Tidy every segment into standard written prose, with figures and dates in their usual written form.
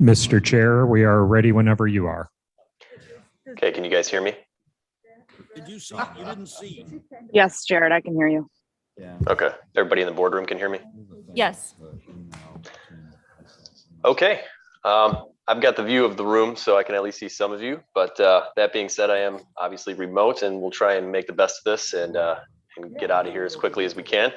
Mr. Chair, we are ready whenever you are. Okay, can you guys hear me? Did you see? You didn't see. Yes, Jared, I can hear you. Okay, everybody in the boardroom can hear me? Yes. Okay, I've got the view of the room, so I can at least see some of you. But that being said, I am obviously remote, and we'll try and make the best of this and get out of here as quickly as we can.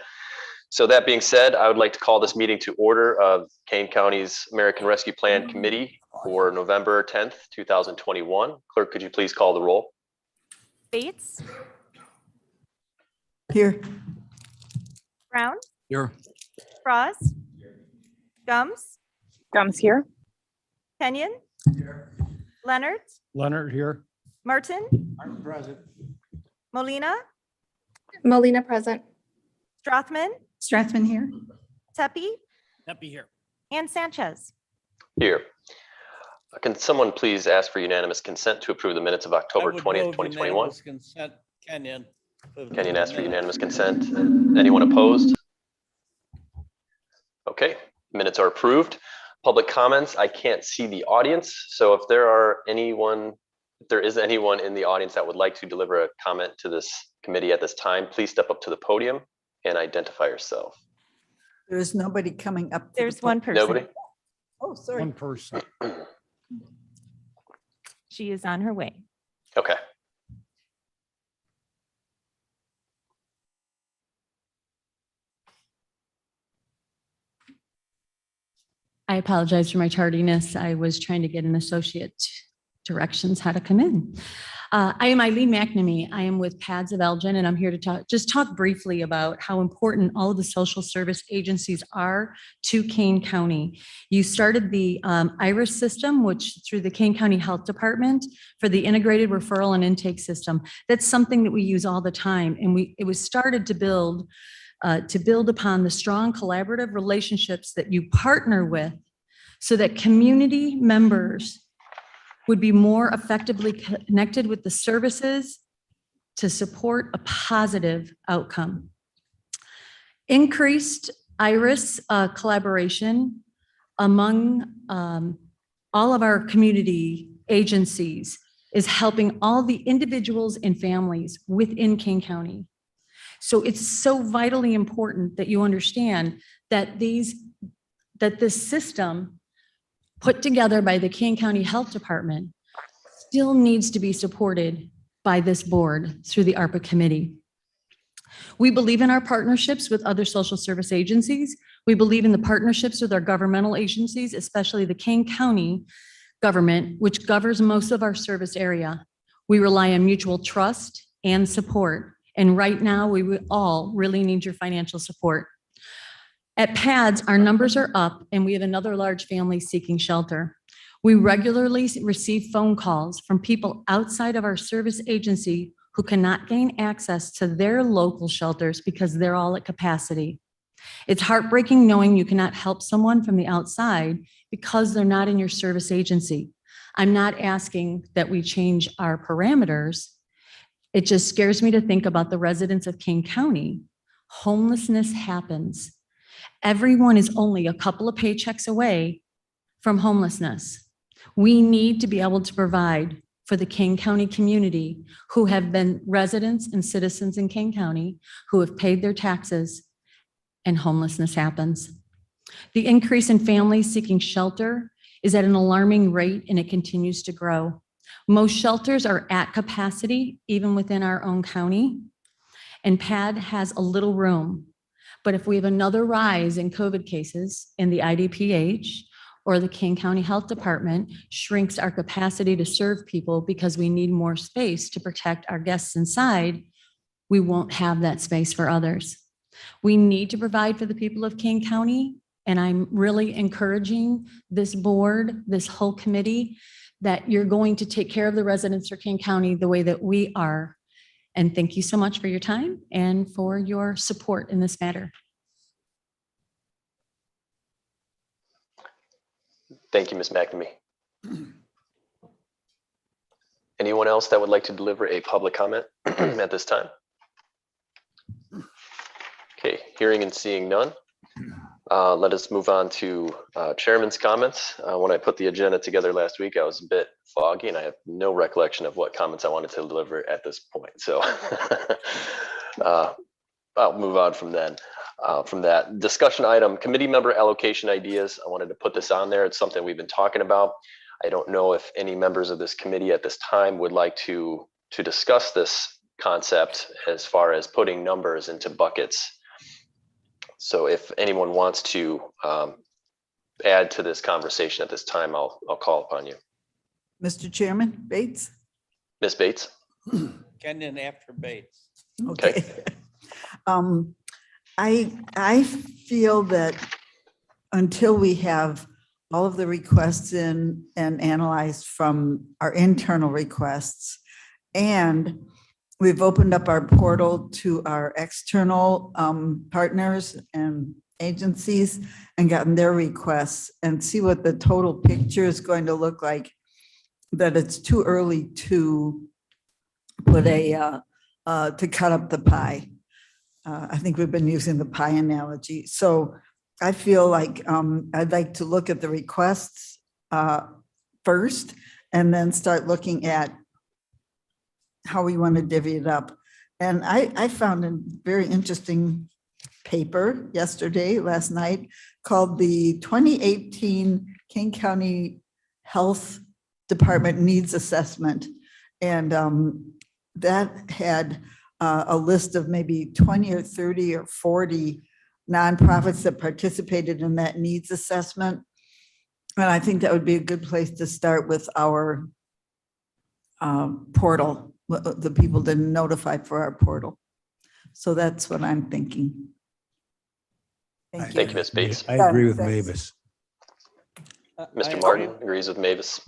So that being said, I would like to call this meeting to order of Kane County's American Rescue Plan Committee for November 10th, 2021. Clerk, could you please call the roll? Bates, Here. Brown, Here. Frost, Gums, Gums here. Kenyon, Leonard, Leonard here. Martin, I'm present. Molina, Molina present. Strothman, Strathman here. Tepe, Happy here. and Sanchez. Here. Can someone please ask for unanimous consent to approve the minutes of October 20th, 2021? Consent, Kenyon. Kenyon asked for unanimous consent. Anyone opposed? Okay, minutes are approved. Public comments, I can't see the audience. So if there is anyone in the audience that would like to deliver a comment to this committee at this time, please step up to the podium and identify yourself. There is nobody coming up. There's one person. Nobody? Oh, sorry. One person. She is on her way. Okay. I apologize for my tardiness. I was trying to get an associate directions how to come in. I am Eileen McNamee. I am with PADS of Elgin, and I'm here to talk briefly about how important all of the social service agencies are to Kane County. You started the IRIS system, which through the Kane County Health Department for the integrated referral and intake system. That's something that we use all the time, and it was started to build upon the strong collaborative relationships that you partner with so that community members would be more effectively connected with the services to support a positive outcome. Increased IRIS collaboration among all of our community agencies is helping all the individuals and families within Kane County. So it's so vitally important that you understand that this system put together by the Kane County Health Department still needs to be supported by this board through the ARPA committee. We believe in our partnerships with other social service agencies. We believe in the partnerships with our governmental agencies, especially the Kane County government, which governs most of our service area. We rely on mutual trust and support. And right now, we all really need your financial support. At PADS, our numbers are up and we have another large family seeking shelter. We regularly receive phone calls from people outside of our service agency who cannot gain access to their local shelters because they're all at capacity. It's heartbreaking knowing you cannot help someone from the outside because they're not in your service agency. I'm not asking that we change our parameters. It just scares me to think about the residents of Kane County. Homelessness happens. Everyone is only a couple of paychecks away from homelessness. We need to be able to provide for the Kane County community who have been residents and citizens in Kane County, who have paid their taxes, and homelessness happens. The increase in families seeking shelter is at an alarming rate and it continues to grow. Most shelters are at capacity, even within our own county, and PAD has a little room. But if we have another rise in COVID cases in the IDPH or the Kane County Health Department shrinks our capacity to serve people because we need more space to protect our guests inside, we won't have that space for others. We need to provide for the people of Kane County, and I'm really encouraging this board, this whole committee, that you're going to take care of the residents of Kane County the way that we are. And thank you so much for your time and for your support in this matter. Thank you, Ms. McNamee. Anyone else that would like to deliver a public comment at this time? Okay, hearing and seeing none. Let us move on to chairman's comments. When I put the agenda together last week, I was a bit foggy and I have no recollection of what comments I wanted to deliver at this point. So I'll move on from then. From that discussion item, committee member allocation ideas. I wanted to put this on there. It's something we've been talking about. I don't know if any members of this committee at this time would like to discuss this concept as far as putting numbers into buckets. So if anyone wants to add to this conversation at this time, I'll call upon you. Mr. Chairman, Bates? Ms. Bates? Kenyon after Bates. Okay. I feel that until we have all of the requests in and analyzed from our internal requests, and we've opened up our portal to our external partners and agencies and gotten their requests and see what the total picture is going to look like, that it's too early to put to cut up the pie. I think we've been using the pie analogy. So I feel like I'd like to look at the requests first and then start looking at how we want to divvy it up. And I found a very interesting paper last night, called the 2018 King County Health Department Needs Assessment. And that had a list of maybe 20 or 30 or 40 nonprofits that participated in that needs assessment. And I think that would be a good place to start with our portal, the people to notify for our portal. So that's what I'm thinking. Thank Thank you. you, Ms. Bates. I agree with Thanks. Mavis. Mr. Martin agrees with Mavis.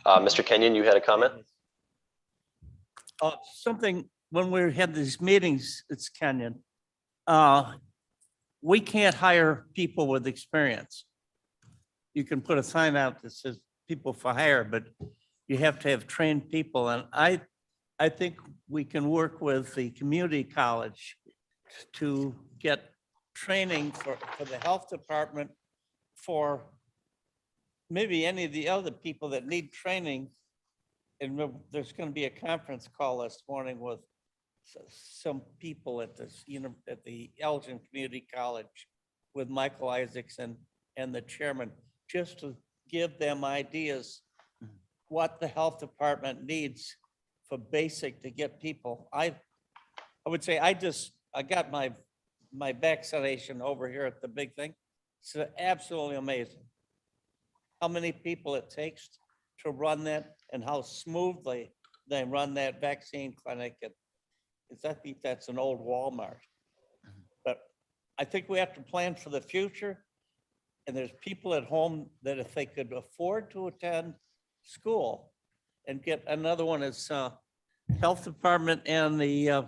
Mr. Kenyon, you had a comment? Something, when we had these meetings, it's Kenyon. We can't hire people with experience. You can put a sign out that says people for hire, but you have to have trained people. And I think we can work with the community college to get training for the health department, for maybe any of the other people that need training. And there's going to be a conference call this morning with some people at this, at the Elgin Community College with Michael Isaacson and the chairman, just to give them ideas what the health department needs for basic to get people. I would say I got my vaccination over here at the big thing. It's absolutely amazing how many people it takes to run that and how smoothly they run that vaccine clinic. I think that's an old Walmart. But I think we have to plan for the future. And there's people at home that if they could afford to attend school and get another one is health department and the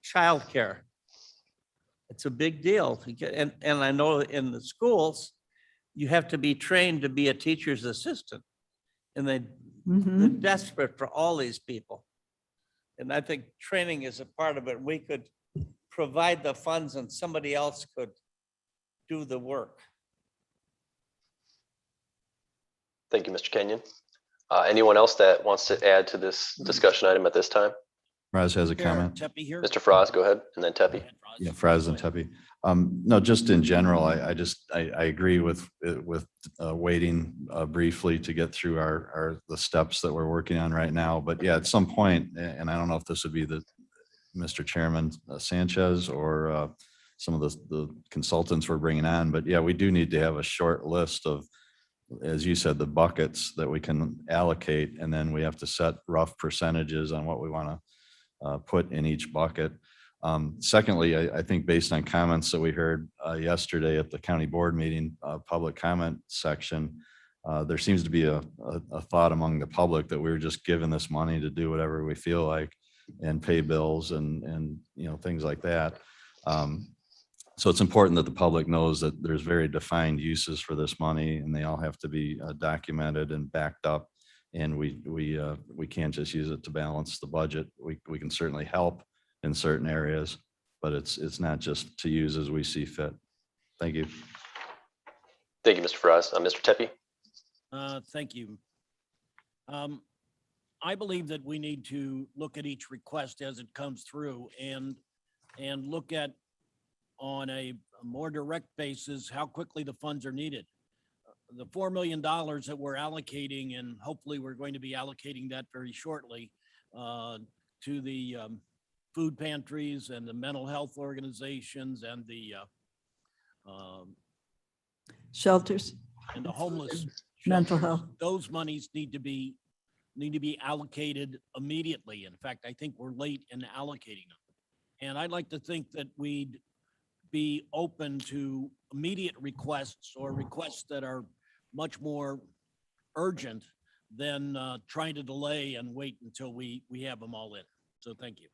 childcare. It's a big deal to get, and I know in the schools, you have to be trained to be a teacher's assistant. And they're desperate for all these people. And I think training is a part of it. We could provide the funds and somebody else could do the work. Thank you, Mr. Kenyon. Anyone else that wants to add to this discussion item at this time? Raz has a comment. Tepe here. Mr. Frost, go ahead, and then Tepe. Yeah, Fraz and Tepe. No, just in general, I agree with waiting briefly to get through the steps that we're working on right now. But yeah, at some point, and I don't know if this would be Mr. Chairman Sanchez or some of the consultants we're bringing on, but yeah, we do need to have a short list of, as you said, the buckets that we can allocate, and then we have to set rough percentages on what we want to put in each bucket. Secondly, I think based on comments that we heard yesterday at the county board meeting, public comment section, there seems to be a thought among the public that we're just given this money to do whatever we feel like and pay bills and things like that. So it's important that the public knows that there's very defined uses for this money, and they all have to be documented and backed up. And we can't just use it to balance the budget. We can certainly help in certain areas, but it's not just to use as we see fit. Thank you. Thank you, Mr. Fries. Mr. Tepe? Thank you. I believe that we need to look at each request as it comes through and look at on a more direct basis how quickly the funds are needed. The $4 million that we're allocating, and hopefully we're going to be allocating that very shortly to the food pantries and the mental health organizations and the Shelters, homeless mental shelters. health. Those monies need to be allocated immediately. In fact, I think we're late in allocating them. And I'd like to think that we'd be open to immediate requests or requests that are much more urgent than trying to delay and wait until we have them all in. So thank you.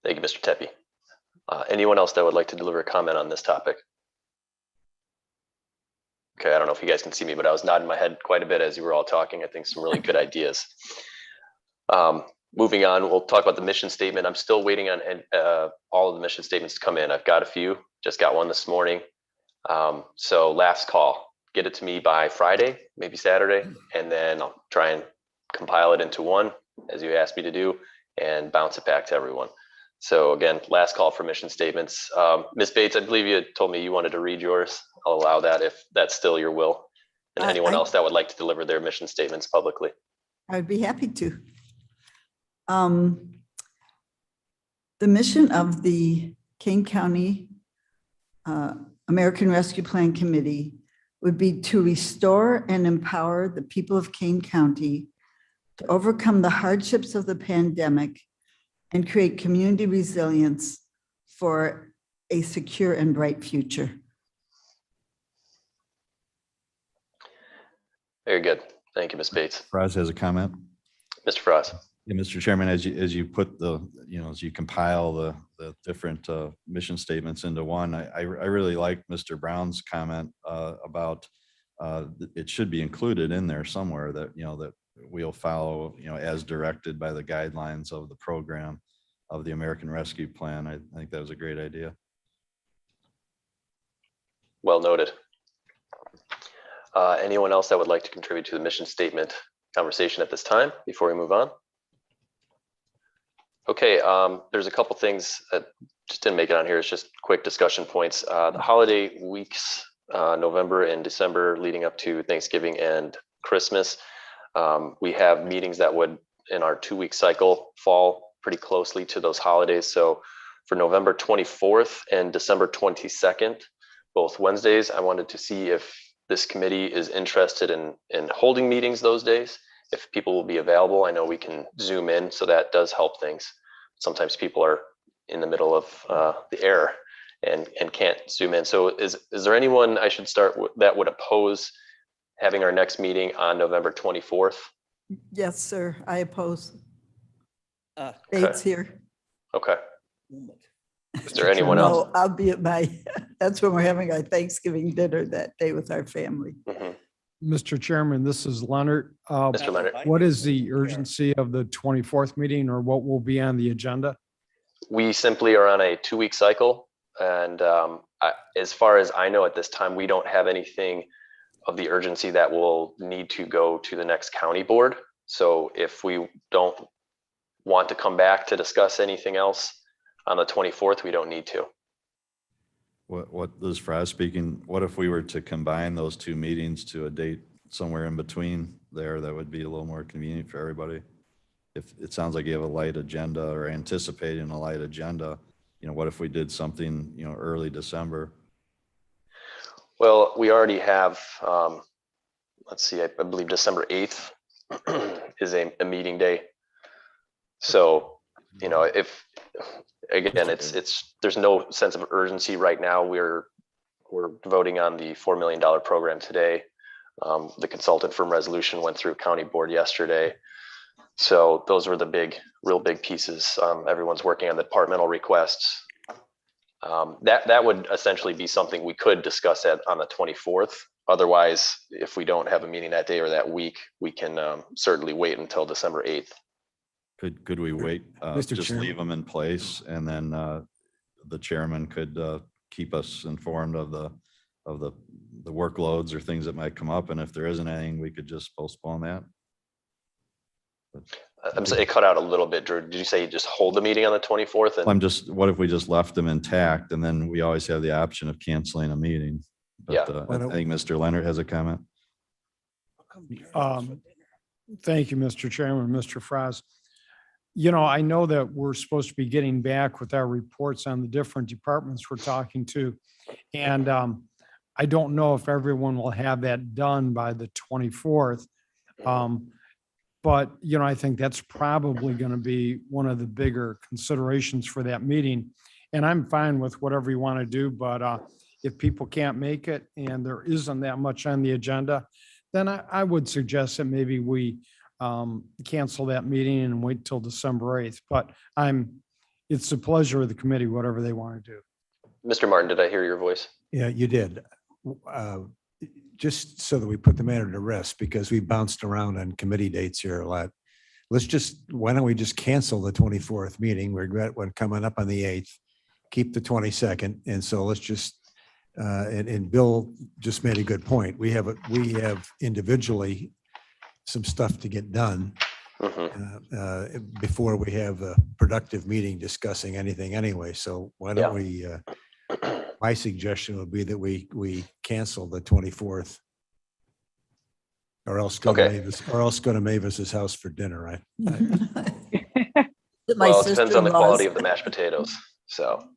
Thank you, Mr. Tepe. Anyone else that would like to deliver a comment on this topic? Okay, I don't know if you guys can see me, but I was nodding my head quite a bit as you were all talking. I think some really good ideas. Moving on, we'll talk about the mission statement. I'm still waiting on all of the mission statements to come in. I've got a few, just got one this morning. So last call, get it to me by Friday, maybe Saturday, and then I'll try and compile it into one, as you asked me to do, and bounce it back to everyone. So again, last call for mission statements. Ms. Bates, I believe you had told me you wanted to read yours. I'll allow that if that's still your will. And anyone else that would like to deliver their mission statements publicly. I'd be happy to. The mission of the Kane County American Rescue Plan Committee would be to restore and empower the people of Kane County to overcome the hardships of the pandemic and create community resilience for a secure and bright future. Very good. Thank you, Ms. Bates. Fries has a comment. Mr. Frost. Yeah, Mr. Chairman, as you put as you compile the different mission statements into one, I really like Mr. Brown's comment about it should be included in there somewhere that, that we'll follow, as directed by the guidelines of the program of the American Rescue Plan. I think that was a great idea. Well noted. Anyone else that would like to contribute to the mission statement conversation at this time before we move on? Okay, there's a couple things that just didn't make it on here. It's just quick discussion points. The holiday weeks, November and December leading up to Thanksgiving and Christmas. We have meetings that would, in our 2-week cycle, fall pretty closely to those holidays. So for November 24th and December 22nd, both Wednesdays, I wanted to see if this committee is interested in holding meetings those days. If people will be available, I know we can Zoom in, so that does help things. Sometimes people are in the middle of the air and can't Zoom in. So is there anyone I should start with that would oppose having our next meeting on November 24th? Yes, sir. I oppose. Uh, Bates here. Okay. Is there anyone else? No, I'll be at that's when we're having our Thanksgiving dinner that day with our family. Mhm. Mr. Chairman, this is Leonard. Mr. Leonard. What is the urgency of the 24th meeting, or what will be on the agenda? We simply are on a 2-week cycle. And as far as I know at this time, we don't have anything of the urgency that will need to go to the next county board. So if we don't want to come back to discuss anything else on the 24th, we don't need to. What this is Fries speaking, what if we were to combine those two meetings to a date somewhere in between there that would be a little more convenient for everybody? If it sounds like you have a light agenda or anticipating a light agenda, what if we did something, early December? Well, we already have, let's see, I believe December 8th is a meeting day. So, if, again, there's no sense of urgency right now. We're voting on the $4 million program today. The consultant firm resolution went through county board yesterday. So those were the real big pieces. Everyone's working on the departmental requests. That would essentially be something we could discuss on the 24th. Otherwise, if we don't have a meeting that day or that week, we can certainly wait until December 8th. Could we wait, Mr. just Chairman. leave them in place, and then the chairman could keep us informed of the workloads or things that might come up. And if there isn't anything, we could just postpone that. I'm sorry, it cut out a little bit, Drew. Did you say you just hold the meeting on the 24th? And What if we just left them intact, and then we always have the option of canceling a meeting? Yeah. But I think Mr. Leonard has a comment. Thank you, Mr. Chairman, Mr. Frost. You know, I know that we're supposed to be getting back with our reports on the different departments we're talking to. And I don't know if everyone will have that done by the 24th. But, you know, I think that's probably going to be one of the bigger considerations for that meeting. And I'm fine with whatever you want to do, but if people can't make it and there isn't that much on the agenda, then I would suggest that maybe we cancel that meeting and wait till December 8th. But it's the pleasure of the committee, whatever they want to do. Mr. Martin, did I hear your voice? Yeah, you did. Just so that we put the matter to rest, because we bounced around on committee dates here a lot. Why don't we just cancel the 24th meeting? We regret one coming up on the 8th, keep the 22nd. And so let's just, and Bill just made a good point. We have individually some stuff to get done before we have a productive meeting discussing anything anyway. So why don't we, my suggestion would be that we cancel the 24th. Or else go to Mavis's house for dinner, right? Well, it depends on the quality of the mashed potatoes. So,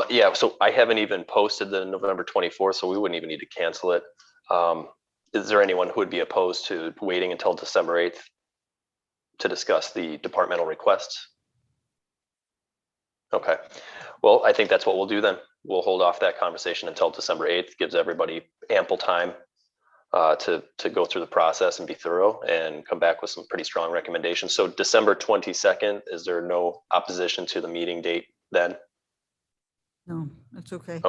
yeah, so I haven't even posted the November 24th, so we wouldn't even need to cancel it. Is there anyone who would be opposed to waiting until December 8th to discuss the departmental requests? Okay, well, I think that's what we'll do then. We'll hold off that conversation until December 8th, gives everybody ample time to go through the process and be thorough and come back with some pretty strong recommendations. So December 22nd, is there no opposition to the meeting date then? No, that's okay.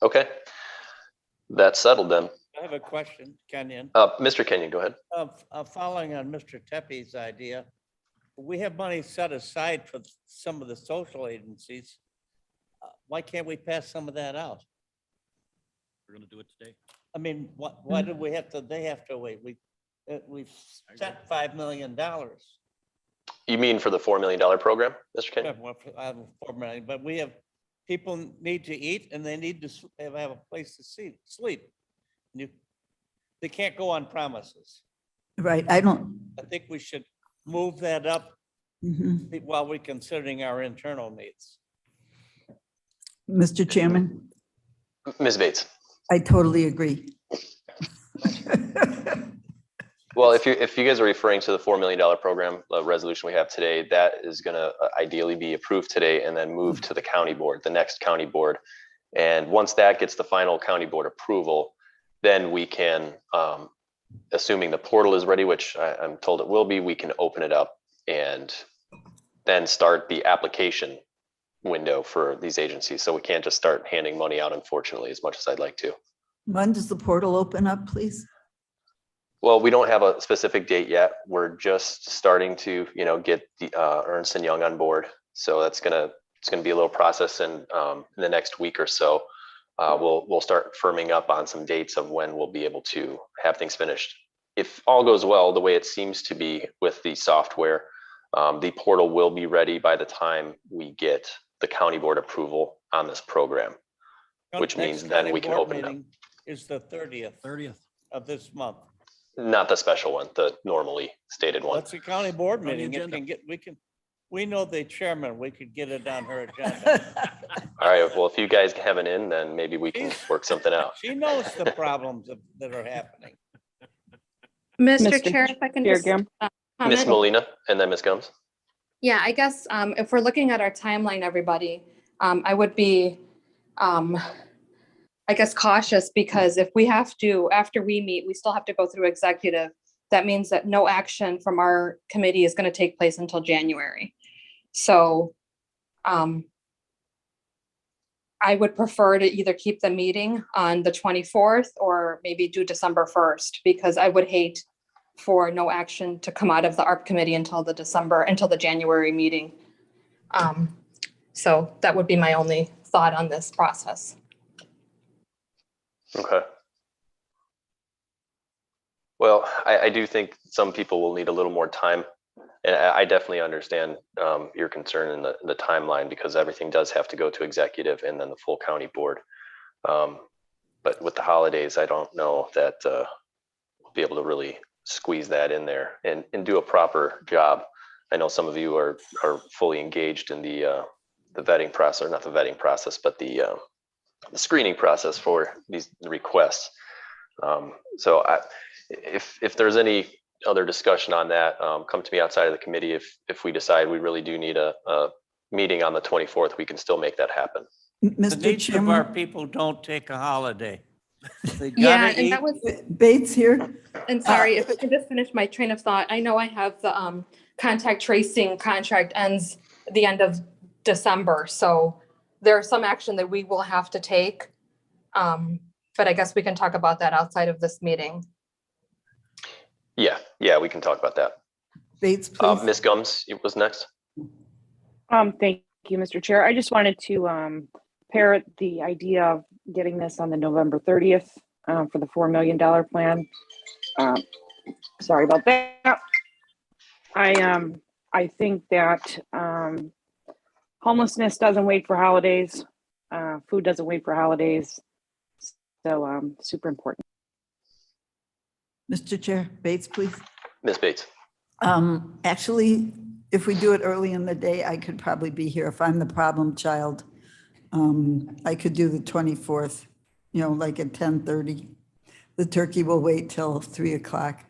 Okay. That's settled then. I have a question, Kenyon. Mr. Kenyon, go ahead. Following on Mr. Teppe's idea, we have money set aside for some of the social agencies. Why can't we pass some of that out? We're going to do it today. I mean, why do we have to, they have to wait? We've set $5 million. You mean for the $4 million program, Mr. Kenyon? I have $4 million, but we have, people need to eat and they need to have a place to sleep. They can't go on promises. Right, I think we should move that up while we're considering our internal needs. Mr. Chairman, Ms. Bates. I totally agree. Well, if you guys are referring to the $4 million program resolution we have today, that is going to ideally be approved today and then move to the county board, the next county board. And once that gets the final county board approval, then we can, assuming the portal is ready, which I'm told it will be, we can open it up and then start the application window for these agencies. So we can't just start handing money out, unfortunately, as much as I'd like to. When does the portal open up, please? Well, we don't have a specific date yet. We're just starting to, get the Ernst & Young on board. So it's gonna be a little process, and in the next week or so, we'll start firming up on some dates of when we'll be able to have things finished. If all goes well, the way it seems to be with the software, the portal will be ready by the time we get the county board approval on this program, which means then we can open it up. Is the 30th of this month. Not the special one, the normally stated one. That's a county board meeting. We know the chairman, we could get it on her agenda. All right, well, if you guys have an in, then maybe we can work something out. She knows the problems that are happening. Mr. Chair, if I can just Miss comment. Molina and then Miss Gumbs. Yeah, I guess if we're looking at our timeline, everybody, I would be, I guess, cautious, because if we have to, after we meet, we still have to go through executive. That means that no action from our committee is going to take place until January. So I would prefer to either keep the meeting on the 24th or maybe do December 1st, because I would hate for no action to come out of the ARP committee until the January meeting. So that would be my only thought on this process. Okay. Well, I do think some people will need a little more time. And I definitely understand your concern in the timeline, because everything does have to go to executive and then the full county board. But with the holidays, I don't know that we'll be able to really squeeze that in there and do a proper job. I know some of you are fully engaged in the vetting process, or not the vetting process, but the screening process for these requests. So if there's any other discussion on that, come to me outside of the committee. If we decide we really do need a meeting on the 24th, we can still make that happen. The Mr. nature of our Chairman, people don't take a holiday. They Yeah, gotta and eat. that was, Bates here. and sorry, if I could just finish my train of thought. I know I have the contact tracing contract ends the end of December, so there's some action that we will have to take. But I guess we can talk about that outside of this meeting. Yeah, we can talk about that. Bates, please. Ms. Gums was next. Thank you, Mr. Chair. I just wanted to parrot the idea of getting this on the November 30th for the $4 million plan. Sorry about that. I think that homelessness doesn't wait for holidays. Food doesn't wait for holidays. So super important. Mr. Chair, Bates, please. Ms. Bates. Actually, if we do it early in the day, I could probably be here. If I'm the problem child, I could do the 24th, like at 10:30. The turkey will wait till 3 o'clock.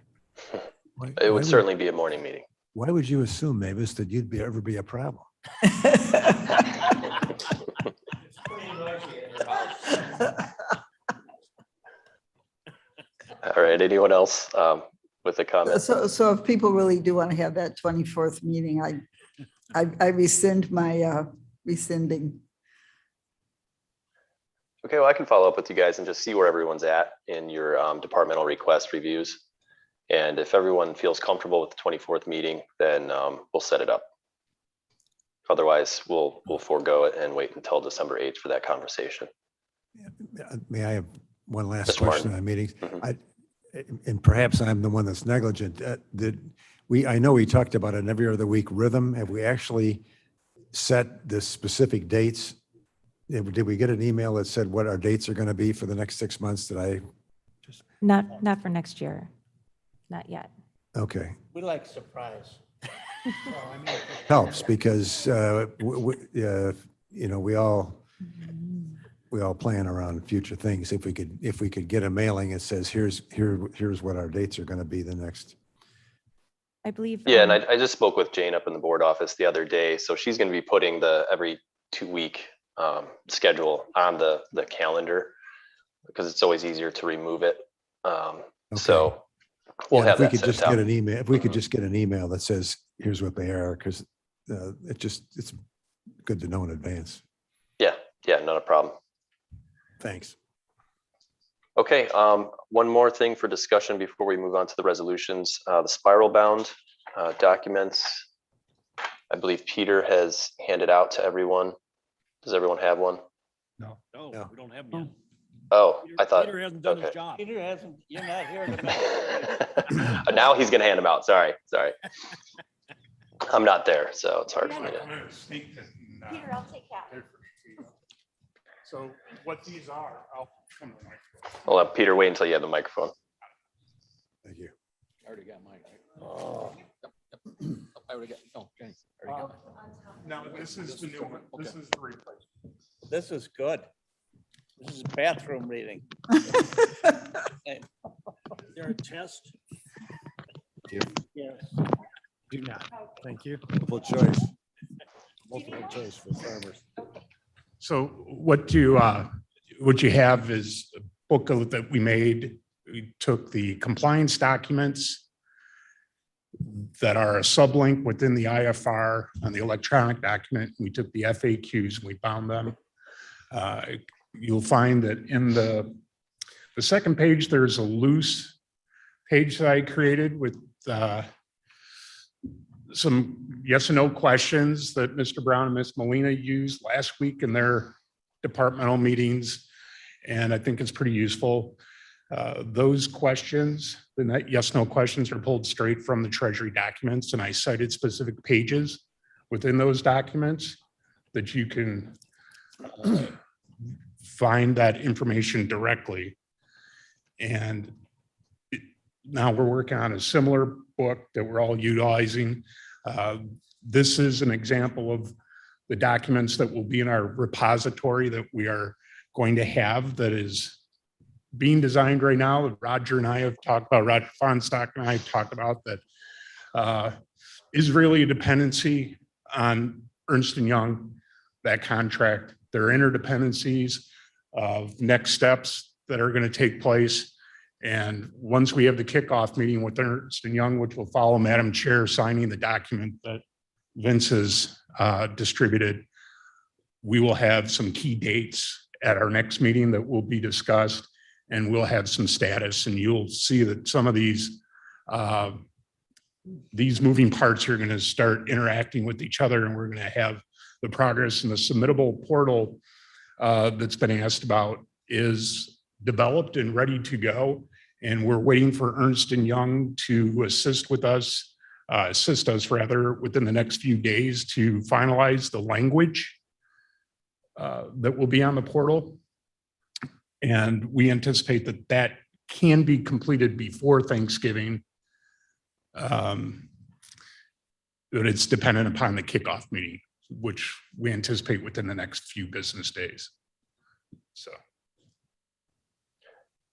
It would certainly be a morning meeting. Why would you assume, Mavis, that you'd ever be a problem? All right, anyone else with a comment? So if people really do want to have that 24th meeting, I rescind my rescinding. Okay, well, I can follow up with you guys and just see where everyone's at in your departmental request reviews. And if everyone feels comfortable with the 24th meeting, then we'll set it up. Otherwise, we'll forego it and wait until December 8th for that conversation. May I have one last Mr. question Martin. on meetings? Mhm. And perhaps I'm the one that's negligent. I know we talked about it in every other week rhythm. Have we actually set the specific dates? Did we get an email that said what our dates are going to be for the next 6 months? Did I? Not for next year. Not yet. Okay. We like surprise. Helps because, we all plan around future things. If we could get a mailing that says, here's what our dates are going to be the next. I believe. Yeah, and I just spoke with Jane up in the board office the other day. So she's going to be putting the every 2-week schedule on the calendar, because it's always easier to remove it. So we'll have If we that could set just out. get an email, if we could just get an email that says, here's what they are, because it's good to know in advance. Yeah, not a problem. Thanks. Okay, one more thing for discussion before we move on to the resolutions. The spiral bound documents, I believe Peter has handed out to everyone. Does everyone have one? No, No. we don't have them yet. Oh, I thought, Peter hasn't done his okay. job. Peter hasn't, you're not here to make. Now he's gonna hand them out. Sorry. I'm not there, so it's hard for me to. Peter, I'll take care. So what these are, I'll come to the microphone. I'll have Peter wait until you have the microphone. Thank you. I already got mine. Oh. I already got, oh, Jenny, I already got mine. No, this is the new one. This is the replacement. This is good. This is bathroom reading. Is there a test? Yes. Do not. Thank you. Multiple choice. Multiple choice for farmers. So what you have is a booklet that we made. We took the compliance documents that are a sublink within the IFR on the electronic document. We took the FAQs and we bound them. You'll find that in the second page, there's a loose page that I created with some yes and no questions that Mr. Brown and Ms. Molina used last week in their departmental meetings. And I think it's pretty useful. Those questions, the yes, no questions are pulled straight from the Treasury documents. And I cited specific pages within those documents that you can find that information directly. And now we're working on a similar book that we're all utilizing. This is an example of the documents that will be in our repository that we are going to have that is being designed right now. Roger and I have talked about, Roger Fonstock and I have talked about that is really a dependency on Ernst & Young, that contract. There are interdependencies of next steps that are going to take place. And once we have the kickoff meeting with Ernst & Young, which will follow Madam Chair signing the document that Vince has distributed, we will have some key dates at our next meeting that will be discussed, and we'll have some status, and you'll see that some of these moving parts are going to start interacting with each other, and we're going to have the progress in the submittable portal that's been asked about is developed and ready to go. And we're waiting for Ernst & Young to assist us within the next few days to finalize the language that will be on the portal. And we anticipate that that can be completed before Thanksgiving. But it's dependent upon the kickoff meeting, which we anticipate within the next few business days. So.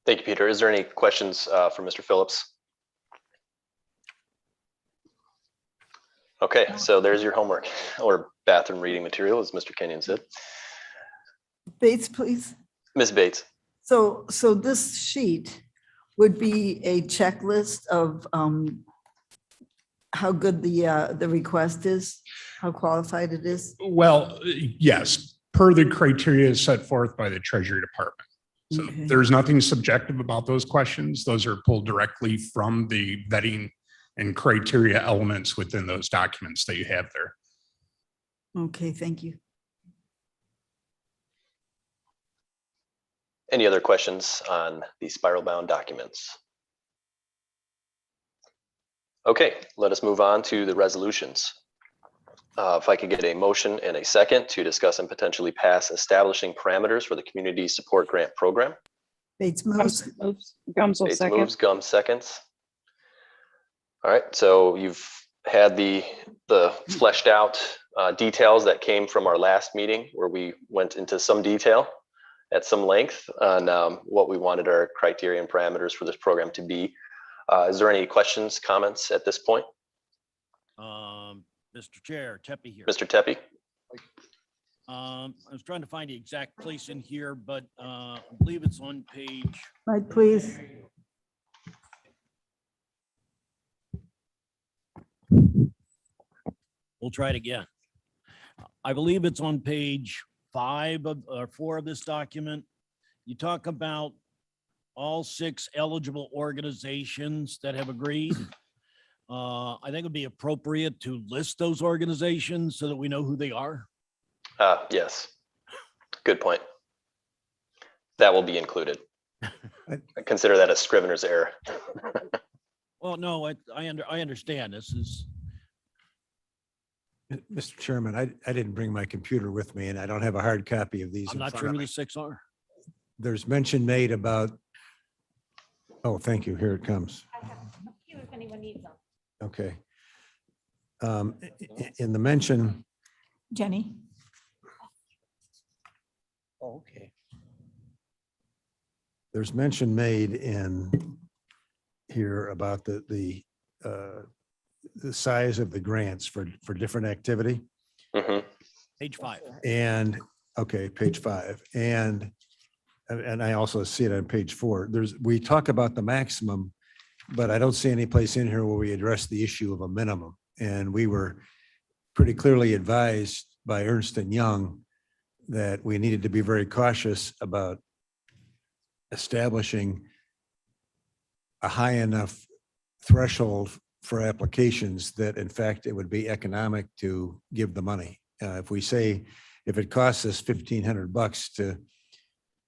Thank you, Peter. Is there any questions for Mr. Phillips? Okay, so there's your homework or bathroom reading material, as Mr. Kenyon said. Bates, please. Ms. Bates. So this sheet would be a checklist of how good the request is, how qualified it is. Well, yes, per the criteria set forth by the Treasury Department. So Okay. there's nothing subjective about those questions. Those are pulled directly from the vetting and criteria elements within those documents that you have there. Okay, thank you. Any other questions on the spiral bound documents? Okay, let us move on to the resolutions. If I could get a motion and a second to discuss and potentially pass establishing parameters for the Community Support Grant Program. Bates moves. Gums will Bates second. moves, Gums seconds. All right, so you've had the fleshed out details that came from our last meeting where we went into some detail at some length on what we wanted our criteria and parameters for this program to be. Is there any questions, comments at this point? Mr. Chair, Tepe here. Mr. Tepe? I was trying to find the exact place in here, but I believe it's on page. Mike, please. We'll try it again. I believe it's on page 5 or 4 of this document. You talk about all 6 eligible organizations that have agreed. I think it'd be appropriate to list those organizations so that we know who they are. Yes. Good point. That will be included. I consider that a scrivener's error. Well, no, I understand. This is, Mr. Chairman, I didn't bring my computer with me and I don't have a hard copy of these. I'm in not front sure of who me. the 6 are. There's mention made about, oh, thank you. Here it comes. If anyone needs them. Okay. In the mention, Jenny? Oh, okay. there's mention made in here about the size of the grants for different activity. Mhm. Page 5. And, okay, page 5. And I also see it on page 4. We talk about the maximum, but I don't see any place in here where we address the issue of a minimum. And we were pretty clearly advised by Ernst & Young that we needed to be very cautious about establishing a high enough threshold for applications that in fact it would be economic to give the money. If we say, if it costs us $1,500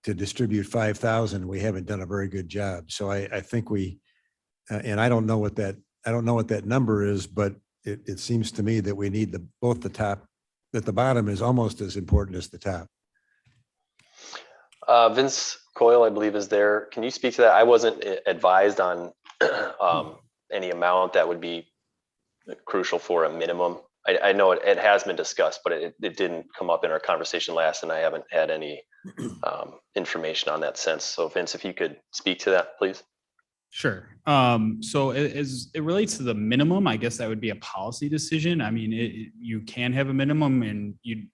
to distribute 5,000, we haven't done a very good job. So I think we, and I don't know what that number is, but it seems to me that we need both the top, that the bottom is almost as important as the top. Vince Coyle, I believe, is there. Can you speak to that? I wasn't advised on any amount that would be crucial for a minimum. I know it has been discussed, but it didn't come up in our conversation last, and I haven't had any information on that since. So Vince, if you could speak to that, please. Sure. So as it relates to the minimum, I guess that would be a policy decision. I mean, you can have a minimum and you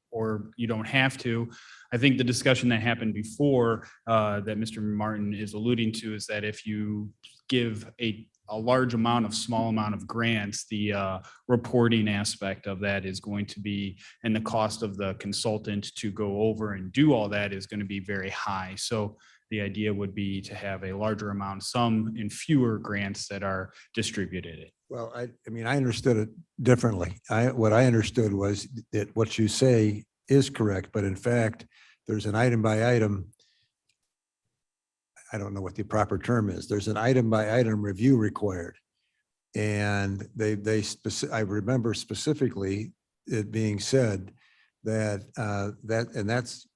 don't have to. I think the discussion that happened before that Mr. Martin is alluding to is that if you give a large amount of small amount of grants, the reporting aspect of that is going to be, and the cost of the consultant to go over and do all that is going to be very high. So the idea would be to have a larger amount, some in fewer grants that are distributed. Well, I mean, I understood it differently. What I understood was that what you say is correct, but in fact, there's an item by item. I don't know what the proper term is. There's an item by item review required. And I remember specifically it being said that that's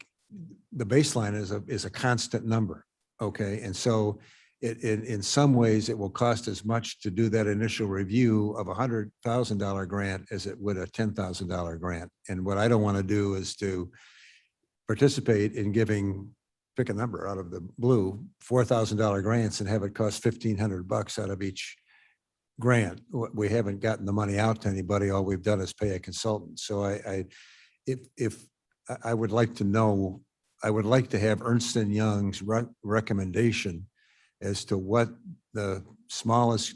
the baseline is a constant number. Okay. And so in some ways it will cost as much to do that initial review of $100,000 grant as it would a $10,000 grant. And what I don't want to do is to participate in giving, pick a number out of the blue, $4,000 grants and have it cost $1,500 out of each grant. We haven't gotten the money out to anybody. All we've done is pay a consultant. So if I would like to know, I would like to have Ernst & Young's recommendation as to what the smallest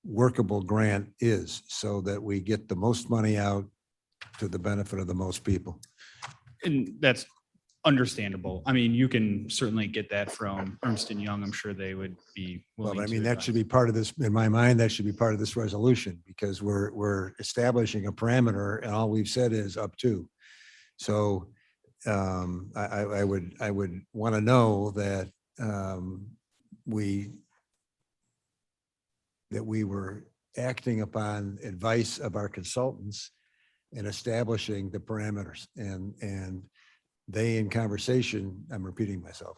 workable grant is so that we get the most money out to the benefit of the most people. And that's understandable. I mean, you can certainly get that from Ernst & Young. I'm sure they would be willing Well, I to mean, that should be part of this, in my mind, that should be part of this resolution because we're establishing a parameter and all we've said is up to. So I would want to know that we were acting upon advice of our consultants and establishing the parameters and they in conversation, I'm repeating myself,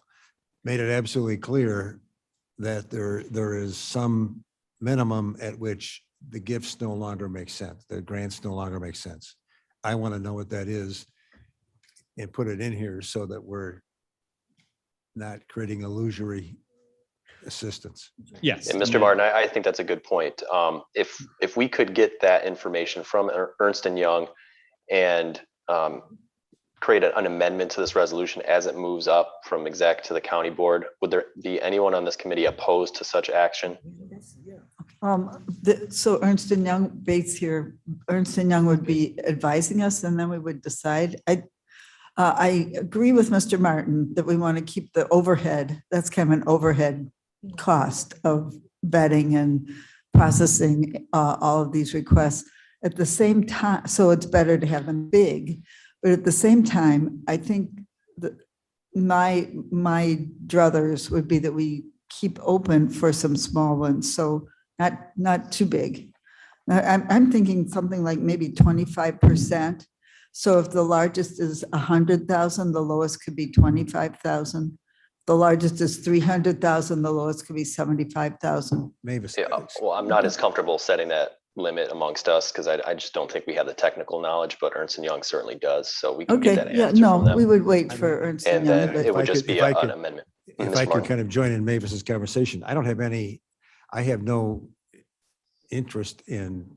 made it absolutely clear that there is some minimum at which the gifts no longer make sense, the grants no longer make sense. I want to know what that is and put it in here so that we're not creating illusory assistance. Yes. And Mr. Martin, I think that's a good point. If we could get that information from Ernst & Young and create an amendment to this resolution as it moves up from exec to the county board, would there be anyone on this committee opposed to such action? So Ernst & Young Bates here, Ernst & Young would be advising us and then we would decide. I agree with Mr. Martin that we want to keep the overhead. That's kind of an overhead cost of vetting and processing all of these requests at the same time. So it's better to have them big, but at the same time, I think that my druthers would be that we keep open for some small ones. So not too big. I'm thinking something like maybe 25%. So if the largest is 100,000, the lowest could be 25,000. The largest is 300,000, the lowest could be 75,000. Mavis. Yeah, well, I'm not as comfortable setting that limit amongst us because I just don't think we have the technical knowledge, but Ernst & Young certainly does. So we can get Okay, that yeah, answer from no, them. we would wait for Ernst & And Young. then but- it would If I just could- be if I an could- amendment. If Mr. I could Martin. kind of join in Mavis's conversation, I have no interest in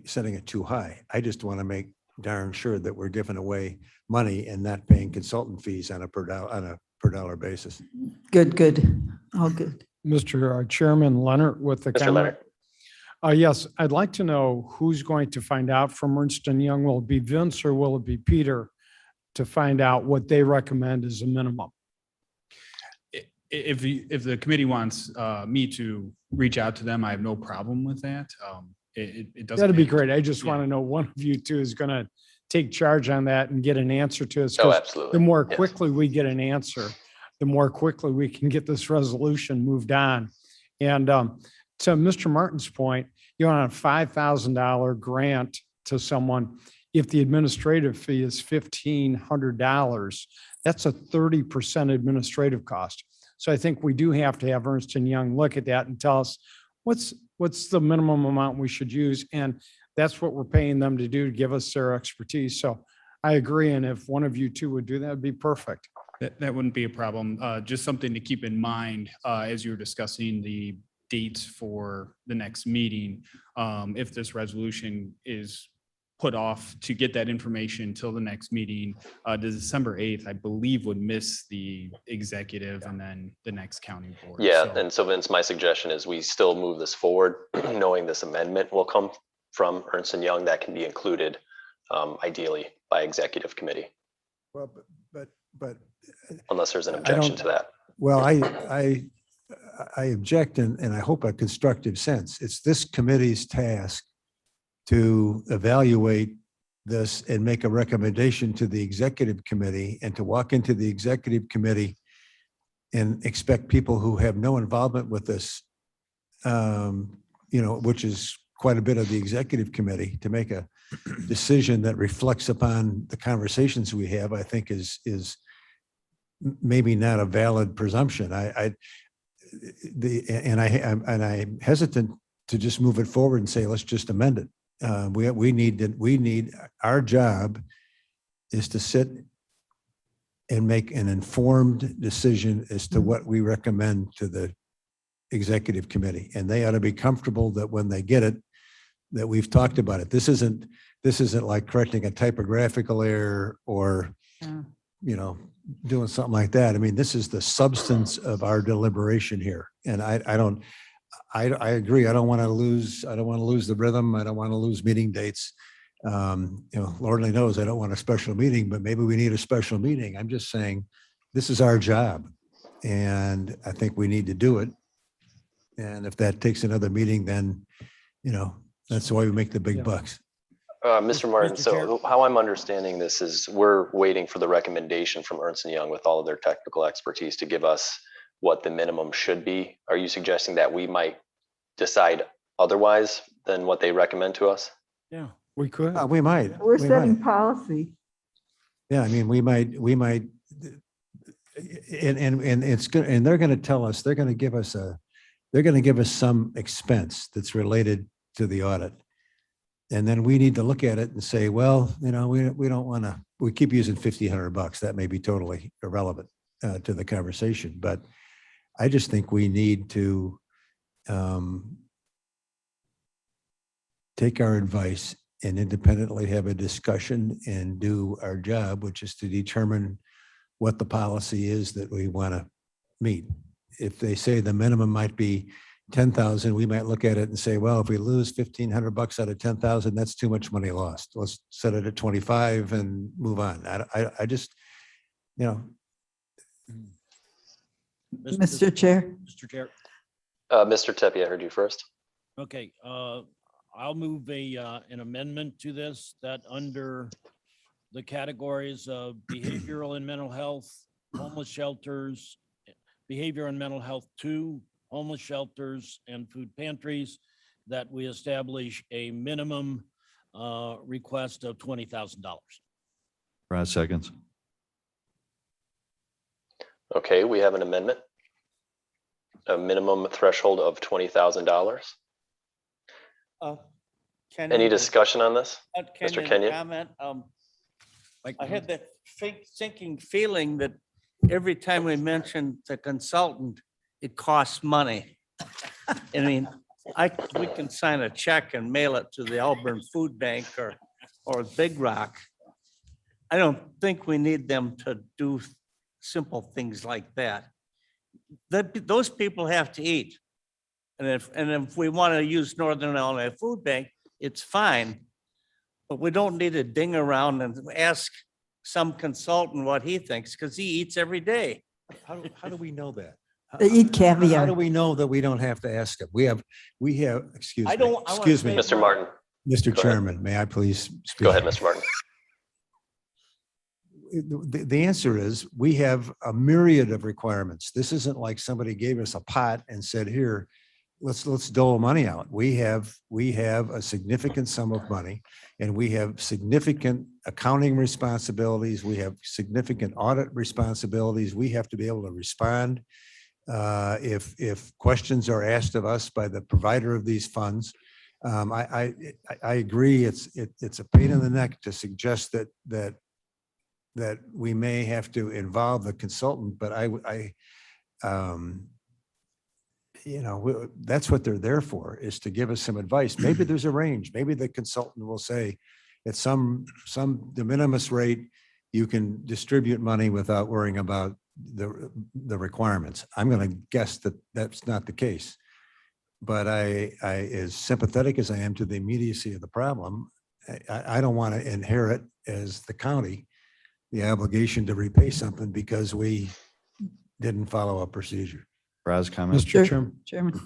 setting it too high. I just want to make darn sure that we're giving away money and not paying consultant fees on a per dollar basis. Good, all good. Mr. Chairman Leonard with the Mr. comment. Leonard. Yes, I'd like to know who's going to find out from Ernst & Young. Will it be Vince or will it be Peter to find out what they recommend as a minimum? If the committee wants me to reach out to them, I have no problem with that. it doesn't. That'd be have to- great. I just yeah. want to know one of you two is going to take charge on that and get an answer to us. Oh, 'cause absolutely. The more Yes. quickly we get an answer, the more quickly we can get this resolution moved on. And to Mr. Martin's point, you want a $5,000 grant to someone. If the administrative fee is $1,500, that's a 30% administrative cost. So I think we do have to have Ernst & Young look at that and tell us what's the minimum amount we should use? And that's what we're paying them to do, to give us their expertise. So I agree. And if one of you two would do that, it'd be perfect. That wouldn't be a problem. Just something to keep in mind as you were discussing the dates for the next meeting. If this resolution is put off to get that information till the next meeting, the December 8th, I believe, would miss the executive and then the next county board. Yeah, So- and so Vince, my suggestion is we still move this forward, knowing this amendment will come from Ernst & Young that can be included ideally by executive committee, Well, but unless there's an I objection don't- to that. Well, I object and I hope a constructive sense. It's this committee's task to evaluate this and make a recommendation to the executive committee, and to walk into the executive committee and expect people who have no involvement with this, which is quite a bit of the executive committee, to make a decision that reflects upon the conversations we have, I think is maybe not a valid presumption. I'm hesitant to just move it forward and say, let's just amend it. We need, our job is to sit and make an informed decision as to what we recommend to the executive committee. And they ought to be comfortable that when they get it, that we've talked about it. This isn't like correcting a typographical error or, doing something like that. I mean, this is the substance of our deliberation here. And I agree. I don't want to lose the rhythm. I don't want to lose meeting dates. Lord only knows I don't want a special meeting, but maybe we need a special meeting. I'm just saying, this is our job. And I think we need to do it. And if that takes another meeting, then, that's why we make the big bucks. Mr. Martin, Mr. so Chair. how I'm understanding this is we're waiting for the recommendation from Ernst & Young with all of their technical expertise to give us what the minimum should be. Are you suggesting that we might decide otherwise than what they recommend to us? Yeah. We could. We might. We're we setting might. policy. Yeah, I mean, we might, and it's good, and they're going to tell us, they're going to give us some expense that's related to the audit. And then we need to look at it and say, well, we don't want to, we keep using $1,500. That may be totally irrelevant to the conversation, but I just think we need to take our advice and independently have a discussion and do our job, which is to determine what the policy is that we want to meet. If they say the minimum might be 10,000, we might look at it and say, well, if we lose $1,500 out of 10,000, that's too much money lost. Let's set it at 25 and move on. I just, Mr. Chair. Mr. Chair. Mr. Tepe, I heard you first. Okay, I'll move an amendment to this that under the categories of behavioral and mental health, homeless shelters, behavior and mental health 2, homeless shelters and food pantries, that we establish a minimum request of $20,000. Brad seconds. Okay, we have an amendment. A minimum threshold of $20,000. Any discussion on this? Mr. Kenyon? Comment. I had that sinking feeling that every time we mention the consultant, it costs money. I mean, we can sign a check and mail it to the Auburn Food Bank or Big Rock. I don't think we need them to do simple things like that. Those people have to eat. And if we want to use Northern Illinois Food Bank, it's fine. But we don't need to ding around and ask some consultant what he thinks, because he eats every day. how do we know that? They eat How do caviar. we know that we don't have to ask them? We have, excuse me, I wanna excuse me, say- Mr. Martin, Mr. go ahead. Chairman, may I please speak? go ahead, Mr. Martin. The answer is we have a myriad of requirements. This isn't like somebody gave us a pot and said, here, let's dole money out. We have a significant sum of money and we have significant accounting responsibilities. We have significant audit responsibilities. We have to be able to respond if questions are asked of us by the provider of these funds. I agree. It's a pain in the neck to suggest that we may have to involve the consultant, but that's what they're there for, is to give us some advice. Maybe there's a range. Maybe the consultant will say at some de minimis rate, you can distribute money without worrying about the requirements. I'm going to guess that that's not the case. But I, as sympathetic as I am to the immediacy of the problem, I don't want to inherit as the county the obligation to repay something because we didn't follow a procedure. Brad's comment. Mr. Chairman. Chairman.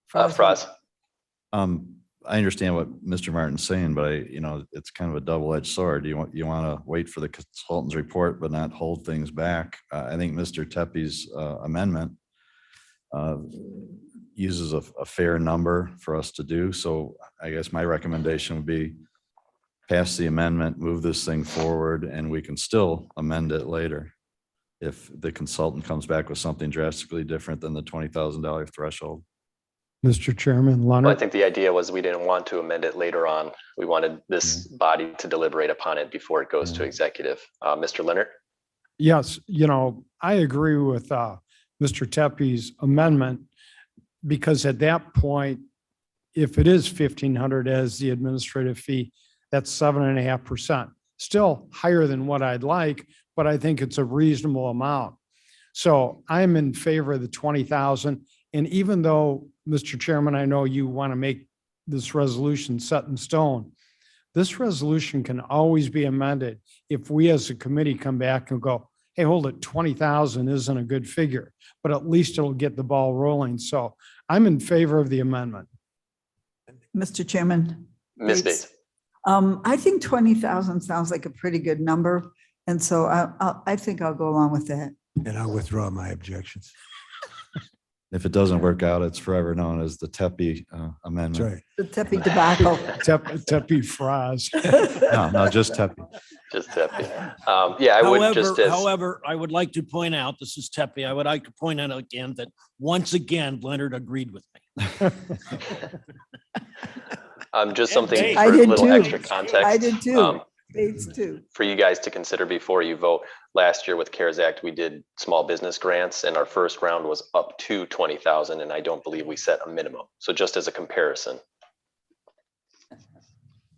Frost. I understand what Mr. Martin's saying, but it's kind of a double-edged sword. You want to wait for the consultant's report, but not hold things back. I think Mr. Teppi's amendment uses a fair number for us to do. So I guess my recommendation would be pass the amendment, move this thing forward, and we can still amend it later if the consultant comes back with something drastically different than the $20,000 threshold. Mr. Chairman, Well, I Leonard. think the idea was we didn't want to amend it later on. We wanted this body to deliberate upon it before it goes to executive. Mr. Leonard? Yes, I agree with Mr. Teppi's amendment because at that point, if it is 1,500 as the administrative fee, that's 7.5%. Still higher than what I'd like, but I think it's a reasonable amount. So I'm in favor of the 20,000. And even though, Mr. Chairman, I know you want to make this resolution set in stone, this resolution can always be amended if we as a committee come back and go, hey, hold it, 20,000 isn't a good figure, but at least it'll get the ball rolling. So I'm in favor of the amendment. Mr. Chairman. Ms. Bates. Bates? I think 20,000 sounds like a pretty good number. And so I think I'll go along with that. And I'll withdraw my objections. If it doesn't work out, it's forever known as the Teppi That's amendment. right. The Teppi debacle. Teppi fries. No, just Teppi. Just Tepe. Yeah, I would just However, I would like to point out, this is Tepe, I would like to point out again that once again, Leonard agreed with me. just something Bates. for I a did little too. extra context. I did too. Bates too. For you guys to consider before you vote. Last year with CARES Act, we did small business grants and our first round was up to 20,000 and I don't believe we set a minimum. So just as a comparison.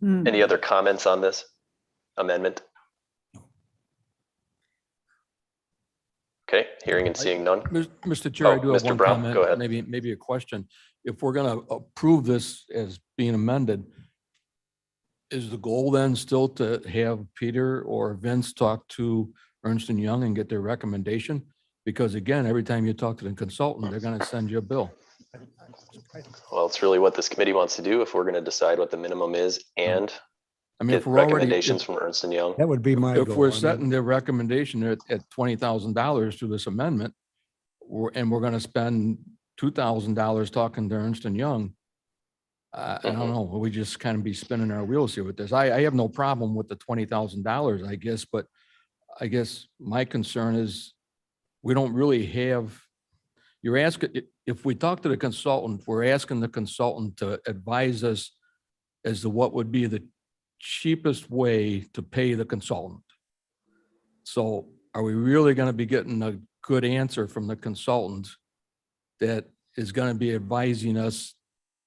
Any other comments on this amendment? Okay, hearing and seeing none. Mr. Chair, I do have Mr. one Brown, go ahead. comment, maybe a question. If we're going to approve this as being amended, is the goal then still to have Peter or Vince talk to Ernst & Young and get their recommendation? Because again, every time you talk to the consultant, they're going to send you a bill. Well, it's really what this committee wants to do if we're going to decide what the minimum is and I mean, get if we're already, recommendations from Ernst & Young. That would be my if goal. we're I mean, setting their recommendation at $20,000 through this amendment, and we're going to spend $2,000 talking to Ernst & Young, I don't know, we just kind of be spinning our wheels here with this. I have no problem with the $20,000, I guess, but I guess my concern is we don't really have, you're asking, if we talk to the consultant, we're asking the consultant to advise us as to what would be the cheapest way to pay the consultant. So are we really going to be getting a good answer from the consultant that is going to be advising us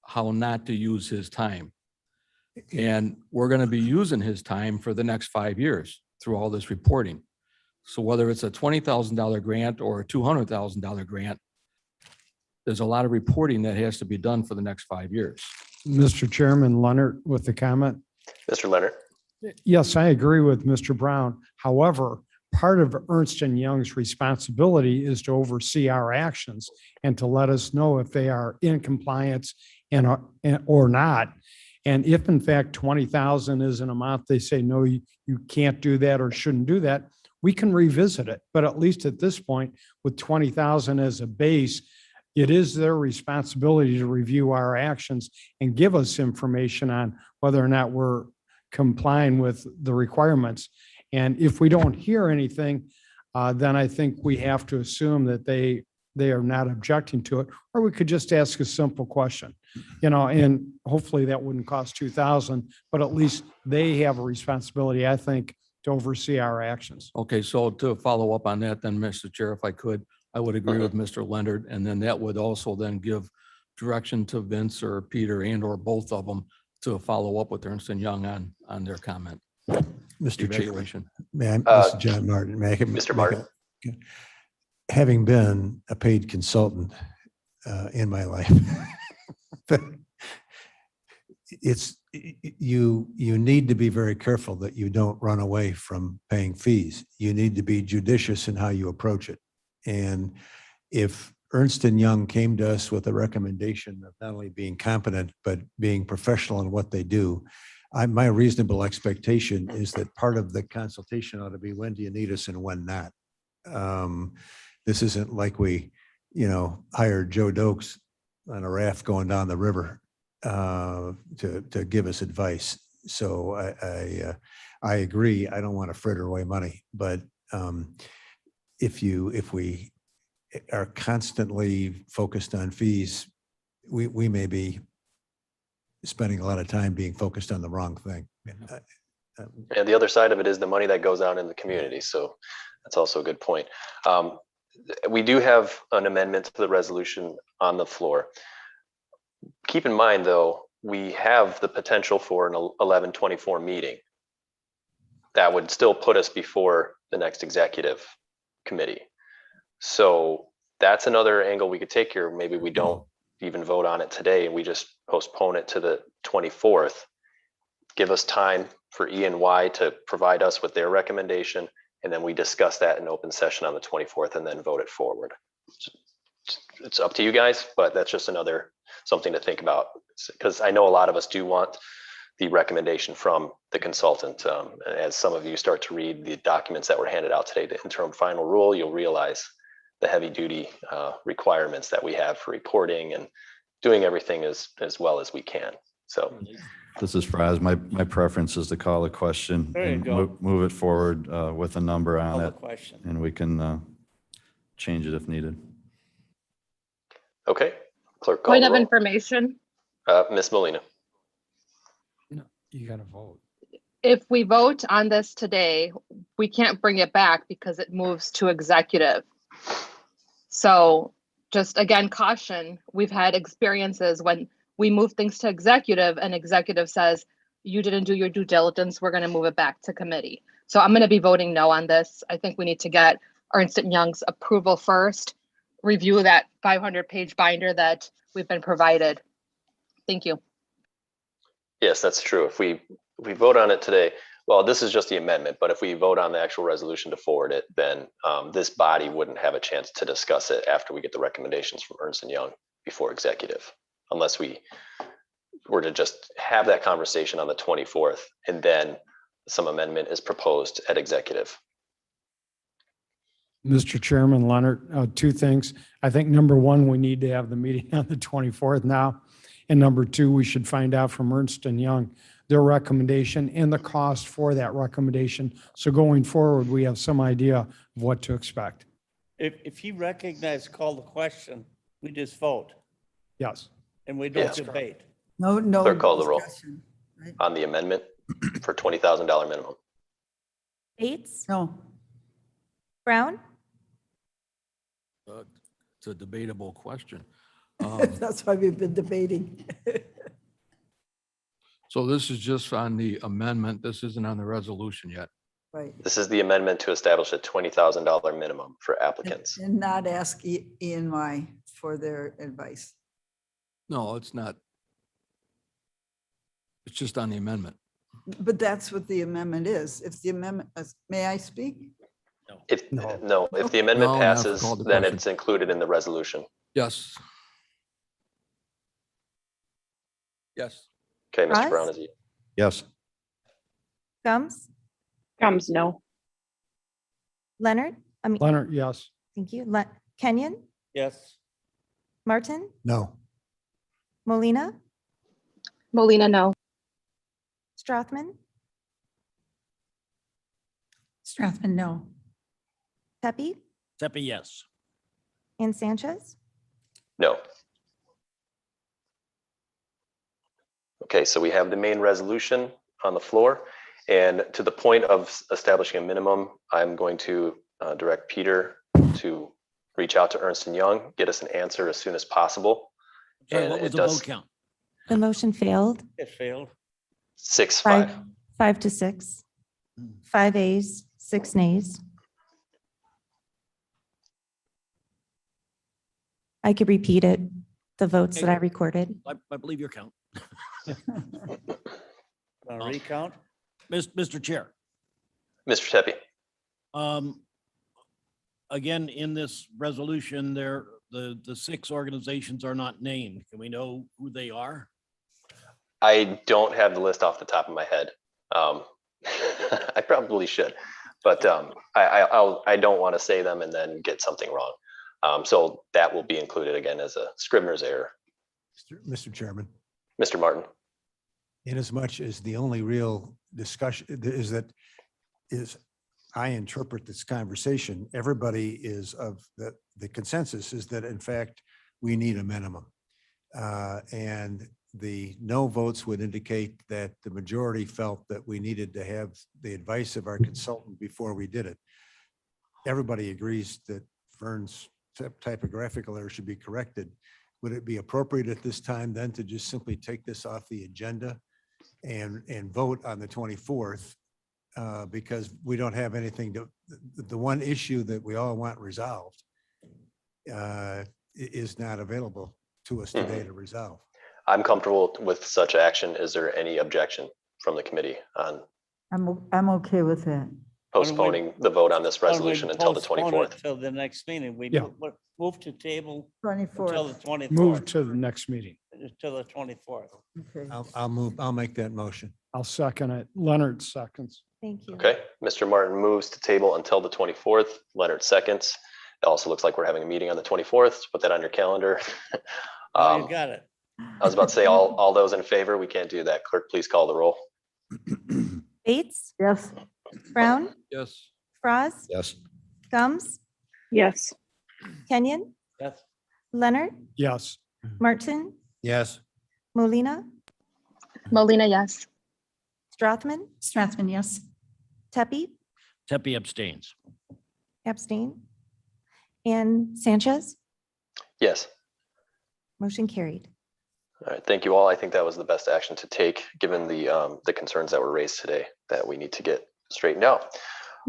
how not to use his time? And we're going to be using his time for the next 5 years through all this reporting. So whether it's a $20,000 grant or a $200,000 grant, there's a lot of reporting that has to be done for the next 5 years. Mr. Chairman, Leonard with the comment. Mr. Leonard? Yes, I agree with Mr. Brown. However, part of Ernst and Young's responsibility is to oversee our actions and to let us know if they are in compliance or not. And if in fact 20,000 is an amount they say, no, you can't do that or shouldn't do that, we can revisit it. But at least at this point, with 20,000 as a base, it is their responsibility to review our actions and give us information on whether or not we're complying with the requirements. And if we don't hear anything, then I think we have to assume that they are not objecting to it, or we could just ask a simple question, and hopefully that wouldn't cost 2,000, but at least they have a responsibility, I think, to oversee our actions. Okay, so to follow up on that, then, Mr. Chair, if I could, I would agree with Mr. Leonard, and then that would also then give direction to Vince or Peter and or both of them to follow up with Ernst and Young on their comment. Mr. Chairman, Evaluation. may I, this is John Martin. May I? Mr. Martin. Having been a paid consultant in my life, you need to be very careful that you don't run away from paying fees. You need to be judicious in how you approach it. And if Ernst and Young came to us with a recommendation of not only being competent, but being professional in what they do, my reasonable expectation is that part of the consultation ought to be, when do you need us and when not? This isn't like we, hired Joe Dokes on a raft going down the river to give us advice. So I agree. I don't want to fritter away money, but if we are constantly focused on fees, we may be spending a lot of time being focused on the wrong thing. And the other side of it is the money that goes out in the community. So that's also a good point. We do have an amendment to the resolution on the floor. Keep in mind, though, we have the potential for an 11/24 meeting. That would still put us before the next executive committee. So that's another angle we could take here. Maybe we don't even vote on it today and we just postpone it to the 24th. Give us time for E and Y to provide us with their recommendation, and then we discuss that in open session on the 24th and then vote it forward. It's up to you guys, but that's just something to think about, because I know a lot of us do want the recommendation from the consultant. As some of you start to read the documents that were handed out today, the interim final rule, you'll realize the heavy duty requirements that we have for reporting and doing everything as well as we can. So This is Fraz. My preference is to call a question There you and go. move it forward with a number on Call the it, question. and we can change it if needed. okay, clerk call Point the of roll. information, Ms. Molina. You got to vote. if we vote on this today, we can't bring it back because it moves to executive. So just again, caution, we've had experiences when we move things to executive and executive says, you didn't do your due diligence, we're going to move it back to committee. So I'm going to be voting no on this. I think we need to get Ernst & Young's approval first, review that 500-page binder that we've been provided. Thank you. Yes, that's true. If we vote on it today, well, this is just the amendment, but if we vote on the actual resolution to forward it, then this body wouldn't have a chance to discuss it after we get the recommendations from Ernst & Young before executive, unless we were to just have that conversation on the 24th and then some amendment is proposed at executive. Mr. Chairman, Leonard, two things. I think number one, we need to have the meeting on the 24th now. And number two, we should find out from Ernst & Young their recommendation and the cost for that recommendation. So going forward, we have some idea of what to expect. If you recognize, call the question, we just vote Yes. and we don't Yes. debate. No Clerk call the roll. discussion, right? On the amendment for $20,000 minimum. Bates, No, Brown, It's a debatable question. that's why we've been debating. So this is just on the amendment. This isn't on the resolution yet. Right. This is the amendment to establish a $20,000 minimum for applicants. And not ask E&Y for their advice. No, it's not. It's just on the amendment. But that's what the amendment is. If the amendment, may I speak? If, No. no, if the amendment No, now I have to passes, call the then question. it's included in the resolution. Yes. Yes. Okay, Mr. Roz? Brown, is it? Yes. Gums, Gums, no. Leonard, I mean, Leonard, yes. thank you. Kenyon, Yes. Martin, No. Molina, Molina, no. Strathman, Strathman, no. Pepe, Seppi, yes. and Sanchez. No. Okay, so we have the main resolution on the floor. And to the point of establishing a minimum, I'm going to direct Peter to reach out to Ernst & Young, get us an answer as soon as possible. Sorry, And what was it the does vote count? The motion failed. It failed. 6-5. 5-6. 5 ayes, 6 nays. I could repeat it, the votes that I recorded. I believe your count. Recount? Mr. Chair, Mr. Tepe. again, in this resolution, the 6 organizations are not named. Can we know who they are? I don't have the list off the top of my head. I probably should, but I don't want to say them and then get something wrong. So that will be included again as a Scrivener's error. Mr. Chairman, Mr. Martin. inasmuch as the only real discussion is I interpret this conversation, everybody is of the consensus is that in fact, we need a minimum. And the no votes would indicate that the majority felt that we needed to have the advice of our consultant before we did it. Everybody agrees that Vern's typographical error should be corrected. Would it be appropriate at this time then to just simply take this off the agenda and vote on the 24th? Because we don't have anything to, the one issue that we all want resolved is not available to us today to resolve. I'm comfortable with such action. Is there any objection from the committee on I'm okay with that. postponing the vote on this Why don't we resolution until the postpone it 24th? Till the next meeting. We Yeah. move to table until 24th. the 24th. Move to the next meeting. Till the 24th. Okay. I'll make that motion. I'll second it. Leonard seconds. Thank you. Okay, Mr. Martin moves to table until the 24th. Leonard seconds. It also looks like we're having a meeting on the 24th. Put that on your calendar. Oh, you got it. I was about to say all those in favor. We can't do that. Clerk, please call the roll. Bates, Yes. Brown, Yes. Froz, Yes. Gums, Yes. Kenyon, Yes. Leonard, Yes. Martin, Yes. Molina, Molina, yes. Strathman, Strathman, yes. Tepe, Seppi abstains. abstain, and Sanchez. Yes. Motion carried. All right, thank you all. I think that was the best action to take, given the concerns that were raised today that we need to get straightened out.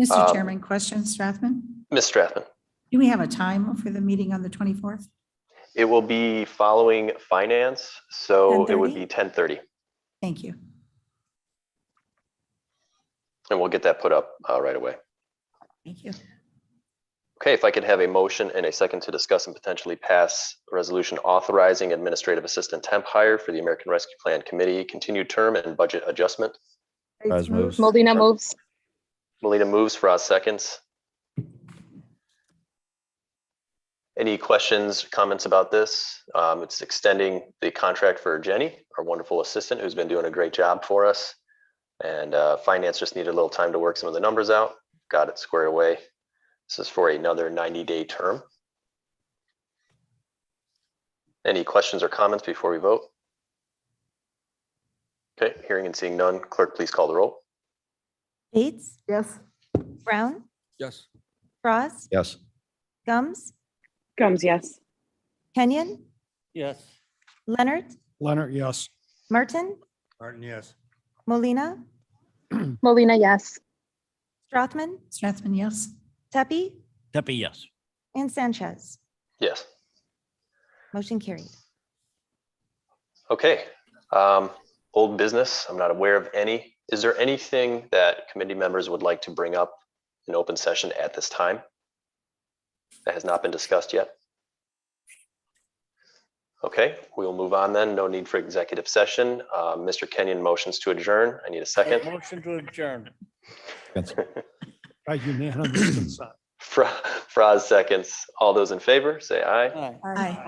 Mr. Chairman, question, Strathman? Ms. Strathman, Do we have a time for the meeting on the 24th? it will be following finance, so it would 10:30? be 10:30, Thank you. and we'll get that put up right away. Thank you. Okay, if I could have a motion and a second to discuss and potentially pass a resolution authorizing administrative assistant temp hire for the American Rescue Plan Committee, continued term and budget adjustment. Rise moves. Molina moves. Melina moves, Faraz seconds. Any questions, comments about this? It's extending the contract for Jenny, our wonderful assistant, who's been doing a great job for us. And finance just needed a little time to work some of the numbers out. Got it squared away. This is for another 90-day term. Any questions or comments before we vote? Okay, hearing and seeing none, clerk, please call the roll. Bates, Yes. Brown, Yes. Froz, Yes. Gums, Gums, yes. Kenyon, Yes. Leonard, Leonard, yes. Martin, Martin, yes. Molina, Molina, yes. Strathman, yes. Tepe, Seppi, yes. and Sanchez. Yes. Motion carried. Okay. Old business, I'm not aware of any. Is there anything that committee members would like to bring up an open session at this time. That has not been discussed yet. Okay, we will move on then. No need for executive session. Mr. Kenyon motions to adjourn. I need a second. Motion to adjourn. By unanimous consent. Franz seconds. All those in favor, say aye. Aye. Aye.